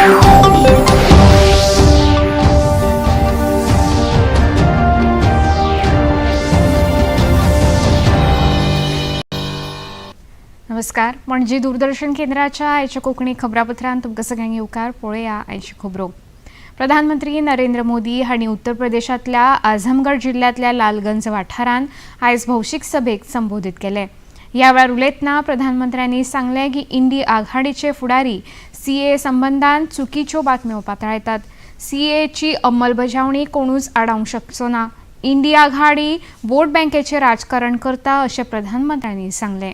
नमस्कार, म्हणजे दूरदर्शन केंद्राच्या आयच्या कोकणी खबरापत्रांत तुमकां सगळ्यांक येवकार. पळया आयची खबरो. प्रधानमंत्री नरेंद्र मोदी हांणी उत्तर प्रदेशांतल्या आझमगढ जिल्ल्यांतल्या लालगंज वाठारांत आयज भौशीक सभेक संबोधीत केले. ह्या वेळार उलयतना प्रधानमंत्र्यांनी सांगलें की इंडी आघाडीचे फुडारी सीए संबंदान चुकीच्यो बातम्यो पातळयतात. सीएची अंमलबजावणी कोणूच आडावंक शकचो ना. इंडी आघाडी वोट बँकेचें राजकारण करता अशें प्रधानमंत्र्यांनी सांगलें.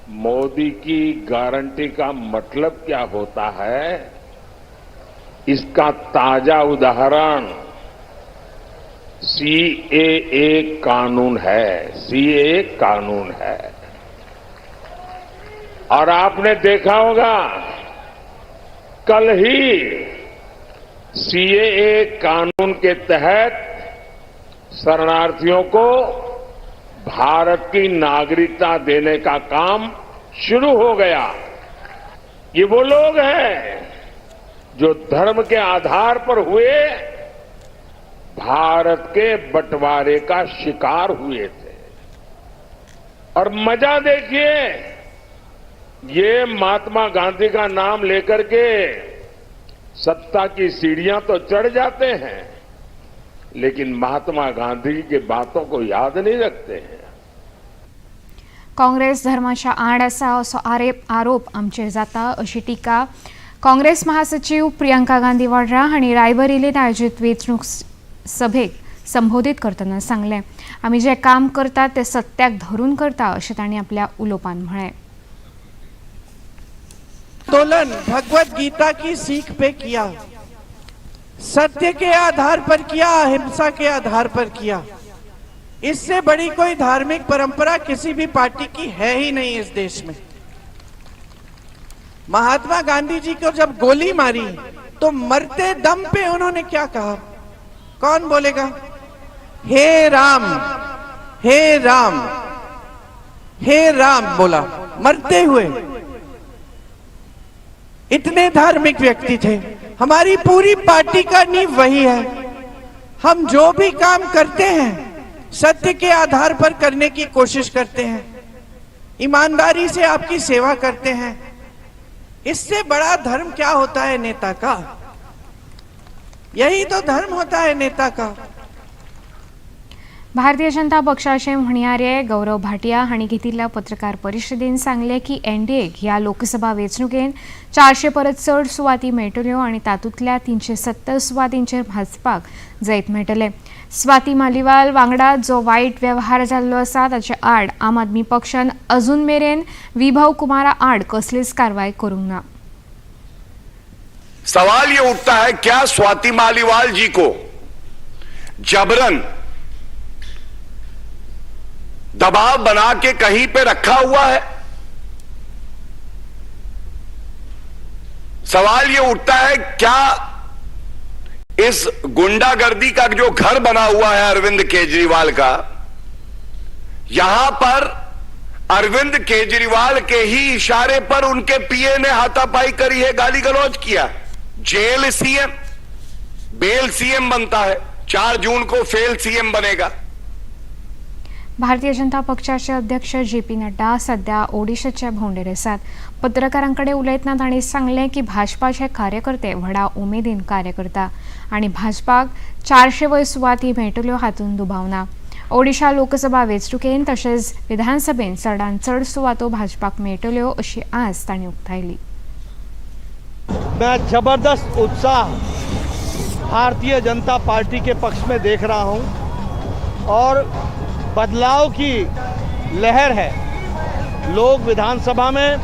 मोदी की गारंटी का मतलब क्या होता है, इसका ताजा उदाहरण सीएए कानून है. सीएए कानून है और आपने देखा होगा कल ही सीएए कानून के तहत शरणार्थियों को भारत की नागरिकता देने का काम शुरू हो गया. ये वो लोग हैं जो धर्म के आधार पर हुए भारत के बंटवारे का शिकार हुए थे. और मजा देखिए, ये महात्मा गांधी का नाम लेकर के सत्ता की सीढ़ियां तो चढ़ जाते हैं, लेकिन महात्मा गांधी की बातों को याद नहीं रखते हैं. काँग्रेस धर्माच्या आड आसा असो आरोप आमचेर जाता अशी टिका काँग्रेस महासचिव प्रियंका गांधी वाड्रा हांणी रायबरेलींत आयोजीत वेंचणूक सभेक संबोधीत करतना सांगलें. आमी जें काम करतात तें सत्याक धरून करता अशें तांणी आपल्या उलोवपांत म्हळें. आंदोलन भगवत गीता की सीख पे किया, सत्य के आधार पर किया, अहिंसा के आधार पर किया. इससे बड़ी कोई धार्मिक परंपरा किसी भी पार्टी की है ही नहीं इस देश में. महात्मा गांधी जी को जब गोली मारी तो मरते दम पे उन्होंने क्या कहा, कौन बोलेगा? हे राम, हे राम, हे राम बोला मरते हुए. इतने धार्मिक व्यक्ति थे. हमारी पूरी पार्टी का नींव वही है. हम जो भी काम करते हैं सत्य के आधार पर करने की कोशिश करते हैं, ईमानदारी से आपकी सेवा करते हैं. इससे बड़ा धर्म क्या होता है नेता का? यही तो धर्म होता है नेता का. भारतीय जनता पक्षाचे म्हणयारे गौरव भाटिया हांणी घेतिल्ल्या पत्रकार परिशदेंत सांगलें की एनडीएक ह्या लोकसभा वेंचणुकेंत 400 परस चड सुवाती मेळटल्यो आनी तातूंतल्या 370 सुवातींचेर भाजपाक जैत मेळटलें. स्वाती मालिवाल वांगडा जो वायट वेव्हार जाल्लो आसा ताचे आड आम आदमी पक्षान अजून मेरेन विभव कुमारा आड कसलीच कारवाय करूंक ना. सवाल ये उठता है, क्या स्वाति मालीवाल जी को जबरन दबाव बना के कहीं पे रखा हुआ है? सवाल ये उठता है, क्या इस गुंडागर्दी का जो घर बना हुआ है अरविंद केजरीवाल का, यहां पर अरविंद केजरीवाल के ही इशारे पर उनके पीए ने हाथापाई करी है, गाली गलौज किया. जेल सीएम, बेल सीएम बनता है, 4 जून को फेल सीएम बनेगा. भारतीय जनता पक्षाचे अध्यक्ष जेपी नड्डा सध्या ओडिशाच्या भोंवडेर आसात. पत्रकारांकडे उलयतना तांणी सांगलें की भाजपाचे कार्यकर्ते व्हडा उमेदीन कार्य करता आनी भाजपाक 400 वयर सुवाती मेळटल्यो हातूंत दुबाव ना. ओडिशा लोकसभा वेंचणुकेंत तशेंच विधानसभेंत चडांत चड सुवातो भाजपाक मेळटल्यो अशी आस तांणी उक्तायली. मैं जबरदस्त उत्साह भारतीय जनता पार्टी के पक्ष में देख रहा हूं और बदलाव की लहर है. लोग विधानसभा में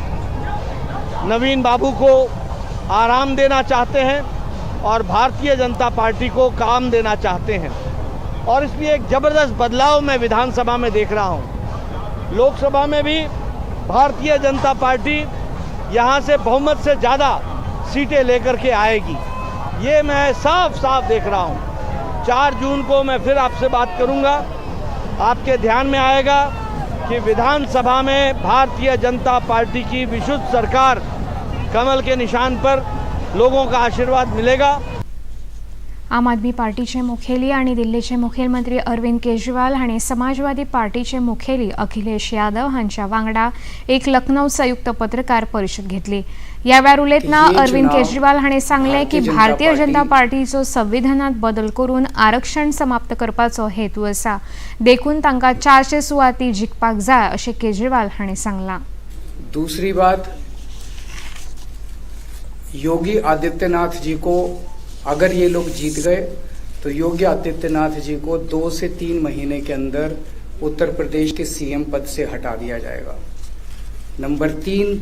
नवीन बाबू को आराम देना चाहते हैं और भारतीय जनता पार्टी को काम देना चाहते हैं और इसलिए एक जबरदस्त बदलाव मैं विधानसभा में देख रहा हूं. लोकसभा में भी भारतीय जनता पार्टी यहां से बहुमत से ज़्यादा सीटें लेकर के आएगी, ये मैं साफ साफ देख रहा हूं. 4 जून को मैं फिर आपसे बात करूंगा, आपके ध्यान में आएगा कि विधानसभा में भारतीय जनता पार्टी की विशुद्ध सरकार कमल के निशान पर लोगों का आशीर्वाद मिलेगा। आम आदमी पार्टीचे मुखेली आणि दिल्लीचे मुखेलमंत्री अरविंद केजरीवाल हांणी समाजवादी पार्टीचे मुखेली अखिलेश यादव हांच्या वांगडा एक लखनौ संयुक्त पत्रकार परिषद घेतली। ह्या वेळार उलयतना अरविंद केजरीवाल हांणी सांगले की भारतीय जनता पार्टीचो संविधानात बदल करून आरक्षण समाप्त करपाचो हेतू आसा, देखून तांकां 400 सुवाती जिखपाक जाय अशें केजरीवाल हांणी सांगलां। दूसरी बात, योगी आदित्यनाथ जी को अगर ये लोग जीत गए तो योगी आदित्यनाथ जी को 2 से 3 महीने के अंदर उत्तर प्रदेश के सीएम पद से हटा दिया जाएगा। नंबर 3,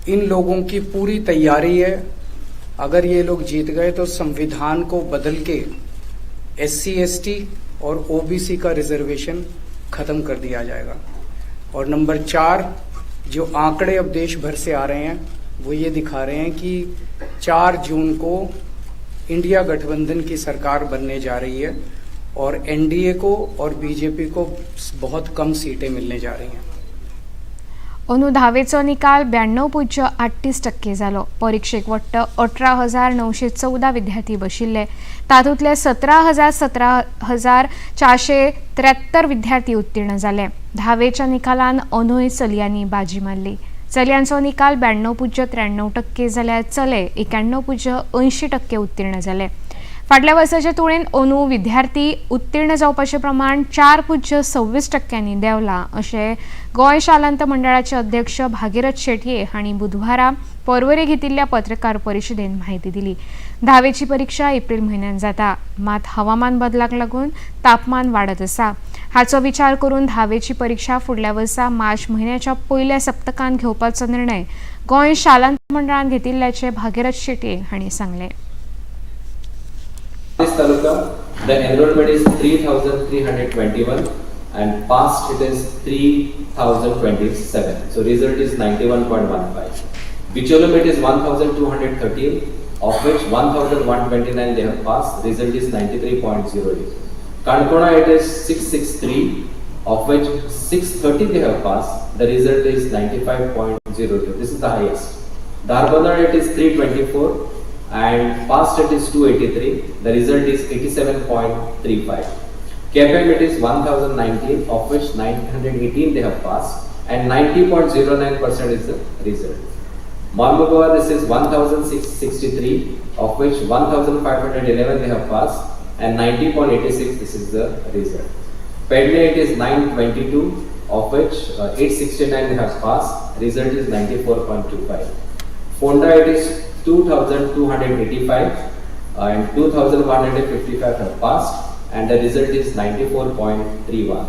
इन लोगों की पूरी तैयारी है, अगर ये लोग जीत गए तो संविधान को बदल के SC ST और OBC का रिजर्वेशन खत्म कर दिया जाएगा। और नंबर 4, जो आंकड़े अब देश भर से आ रहे हैं वो ये दिखा रहे हैं कि 4 जून को इंडिया गठबंधन की सरकार बनने जा रही है और NDA को और BJP को बहुत कम सीटें मिलने जा रही हैं। अंदू धावेचो निकाल 92.38% जालो। परीक्षेक वट्ट 18,914 विद्यार्थी बशिल्ले, तातूंतले 17,473 विद्यार्थी उत्तीर्ण जाले। धावेच्या निकालान अंदूय चलयांनी बाजी मारली। चलयांचो निकाल 92.93% जाल्यार चले 91.80% उत्तीर्ण जाले। फाटल्या वर्साचे तुळेन अंदू विद्यार्थी उत्तीर्ण जावपाचें प्रमाण 4.26% देंवलां अशें गोंय शालांत मंडळाचे अध्यक्ष भागीरथ शेटये हांणी बुधवारा पर्वरे घेतिल्ल्या पत्रकार परिशदेंत म्हायती दिली। धावेची परीक्षा एप्रील म्हयन्यांत जाता, मात हवामान बदलाक लागून तापमान वाडत आसा। हाचो विचार करून धावेची परीक्षा फुडल्या वर्सा मार्च म्हयन्याच्या पयल्या सप्तकांत घेवपाचो निर्णय गोंय शालांत मंडळान घेतिल्ल्याचे भागीरथ शेटये हांणी सांगले। This taluka, the enrollment is 3,321 and passed it is 3,027. So result is 91.15. Bicholomet is 1,213, of which 1,129 they have passed. Result is 93.08. Kankona it is 663, of which 630 they have passed. The result is 95.00. This is the highest. Darbadar it is 324. And passed it is 283, the result is 87.35. KPM it is 1019, of which 918 they have passed, and 90.09% is the result. Marmugova this is 1663, of which 1511 they have passed, and 90.86 this is the result. Pedley it is 922, of which 869 they have passed, result is 94.25. Fonda it is 2,285 and 2,155 have passed and the result is 94.31.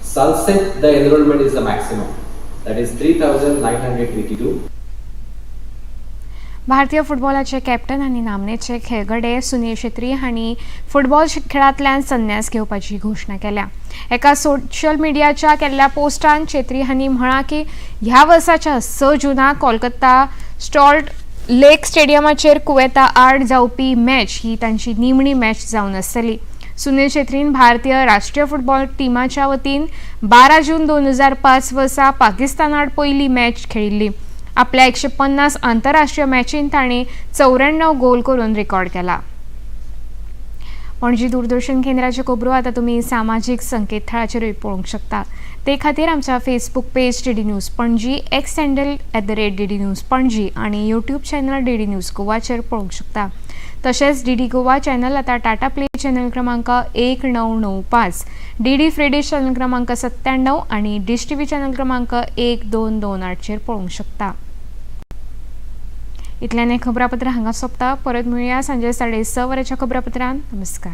Sunset the enrollment is the maximum, that is 3,982. भारतीय फुटबॉलाचे captain आनी नामनेचे खेळगडे सुनील छेत्री हांणी football खेळांतल्यान संन्यास घेवपाची घोशणा केल्या। एका सोशल मिडियाच्या केल्ल्या पोस्टान छेत्री हांणी म्हळां की ह्या वर्साच्या 6 जूनाक कोलकाता स्टॉल्ट लेक स्टेडियमाचेर कुवेता आड जावपी मॅच ही तांची निमणी मॅच जावन आसतली। सुनील छेत्रीन भारतीय राष्ट्रीय फुटबॉल टिमाच्या वतीन 12 जून 2005 वर्सा पाकिस्तान आड पयली मॅच खेळिल्ली। आपल्या 150 आंतरराष्ट्रीय मॅचींत ताणें 94 गोल करून रेकॉर्ड केला। पणजी दूरदर्शन केंद्राचे खबरो आता तुम्ही सामाजिक संकेतथळाचेरूय पळोवंक शकता। ते खातीर आमच्या Facebook page DD news Panaji, x handle @DD news Panaji आणि यूट्यूब चॅनल DD न्यूज गोवाचेर पळोवंक शकता। तशेंच DD गोवा चॅनल आता टाटा प्ले चॅनल क्रमांक 1995, DD फ्री डिश चॅनल क्रमांक 97 आणि डिश TV चॅनल क्रमांक 1228 चेर पळोवंक शकता। इतल्यान खबरापत्र हांगा सोंपता। परत मेळुया सांजे 6:30 वरांच्या खबरापत्रांत। नमस्कार।